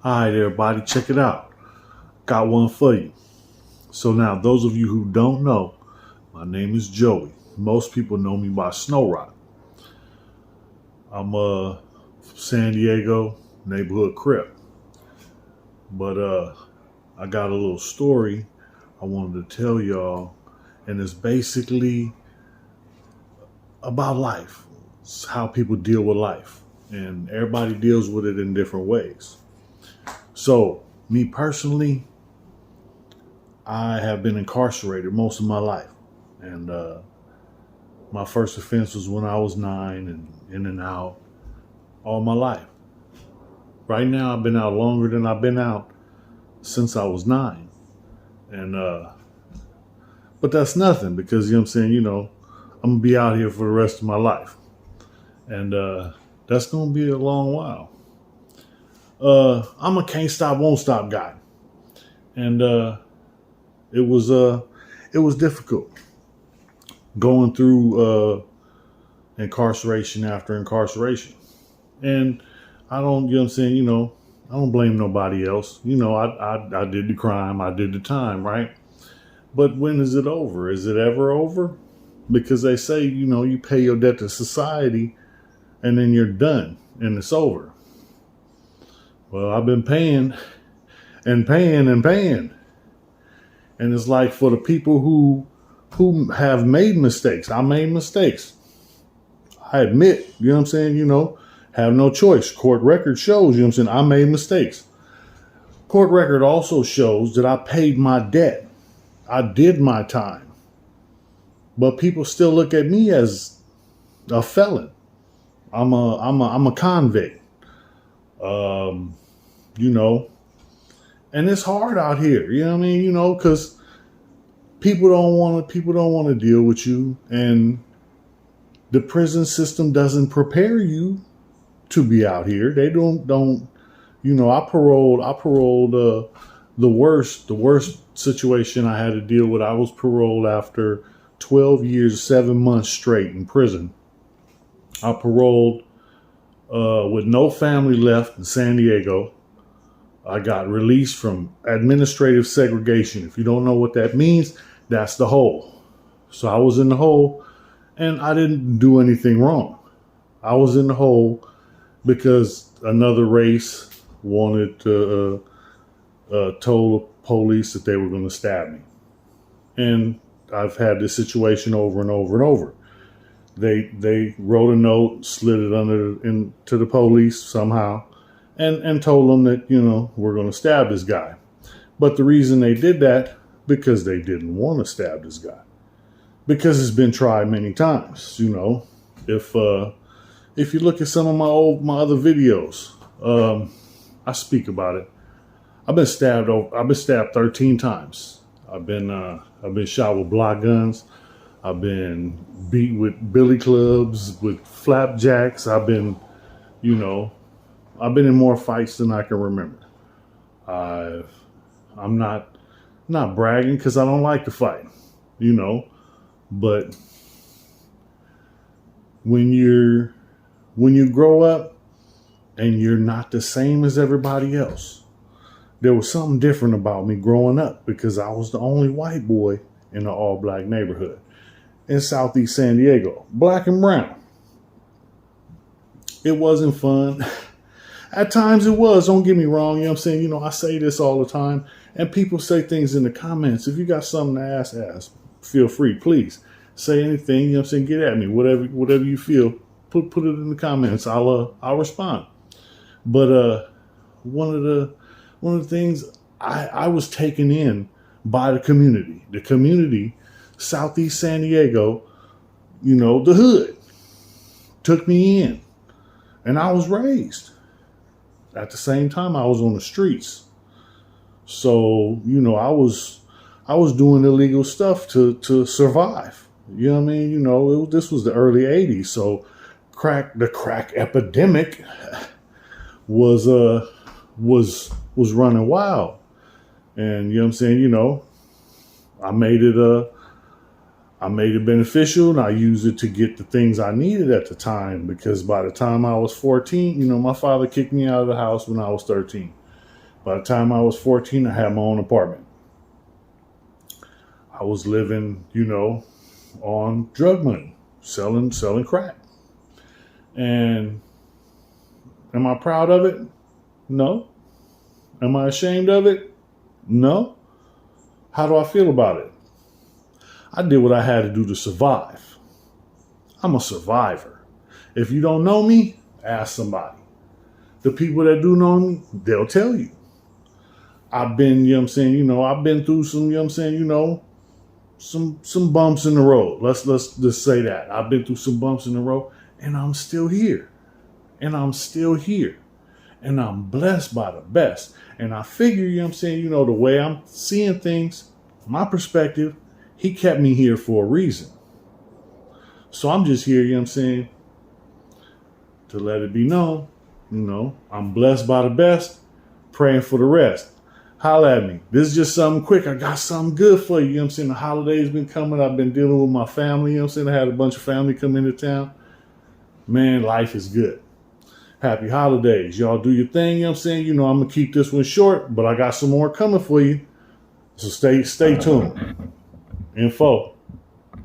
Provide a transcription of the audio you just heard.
All right, everybody, check it out. Got one for you. So now, those of you who don't know, my name is Joey. Most people know me by Snow Rock. I'm San Diego neighborhood Crip. But I got a little story I wanted to tell y'all, and it's basically about life. It's how people deal with life, and everybody deals with it in different ways. So, me personally, I have been incarcerated most of my life. And my first offense was when I was 9 and in and out all my life. Right now, I've been out longer than I've been out since I was 9. And, but that's nothing because, you know what I'm saying, I'm going to be out here for the rest of my life. And that's going to be a long while. I'm a can't stop, won't stop guy. And it was difficult going through incarceration after incarceration. And I don't, you know what I'm saying, I don't blame nobody else. I did the crime, I did the time, right? But when is it over? Is it ever over? Because they say, you pay your debt to society and then you're done and it's over. Well, I've been paying and paying and paying. And it's like for the people who have made mistakes, I made mistakes. I admit, you know what I'm saying, have no choice. Court record shows, you know what I'm saying, I made mistakes. Court record also shows that I paid my debt. I did my time. But people still look at me as a felon. I'm a convict. And it's hard out here, you know what I mean? Because people don't want to deal with you, and the prison system doesn't prepare you to be out here. They don't. I paroled the worst situation I had to deal with. I was paroled after 12 years, 7 months straight in prison. I paroled with no family left in San Diego. I got released from administrative segregation. If you don't know what that means, that's the hole. So I was in the hole and I didn't do anything wrong. I was in the hole because another race wanted to told the police that they were going to stab me. And I've had this situation over and over and over. They wrote a note, slid it into the police somehow, and told them that, we're going to stab this guy. But the reason they did that, because they didn't want to stab this guy. Because it's been tried many times, If you look at some of my other videos, I speak about it. I've been stabbed 13 times. I've been shot with block guns. I've been beat with billy clubs, with flapjacks. I've been in more fights than I can remember. I'm not bragging because I don't like to fight, but when you grow up and you're not the same as everybody else, there was something different about me growing up because I was the only white boy in an all black neighborhood in Southeast San Diego, black and brown. It wasn't fun. At times it was, don't get me wrong. You know what I'm saying? I say this all the time and people say things in the comments. If you got something to ask, feel free, please say anything. You know what I'm saying? Get at me, whatever you feel, put it in the comments. I'll respond. But, one of the things I was taken in by the community, Southeast San Diego, the hood took me in and I was raised. At the same time, I was on the streets. So, I was doing illegal stuff to survive. You know what I mean? This was the early 80s. So the crack epidemic was running wild. And you know what I'm saying? I made it beneficial and I used it to get the things I needed at the time, because by the time I was 14, my father kicked me out of the house when I was 13. By the time I was 14, I had my own apartment. I was living, on drug money, selling crack. And am I proud of it? No. Am I ashamed of it? No. How do I feel about it? I did what I had to do to survive. I'm a survivor. If you don't know me, ask somebody. The people that do know me, they'll tell you. I've been, I've been through some, some bumps in the road. Let's just say that. I've been through some bumps in the road, and I'm still here. And I'm still here. And I'm blessed by the best. And I figure, the way I'm seeing things, my perspective, he kept me here for a reason. So I'm just here, to let it be known, I'm blessed by the best, praying for the rest. Holla at me. This is just something quick. I got something good for you. The holidays been coming. I've been dealing with my family. I had a bunch of family come into town. Man, life is good. Happy holidays. Y'all do your thing. I'm going to keep this one short, but I got some more coming for you. So stay tuned. Info.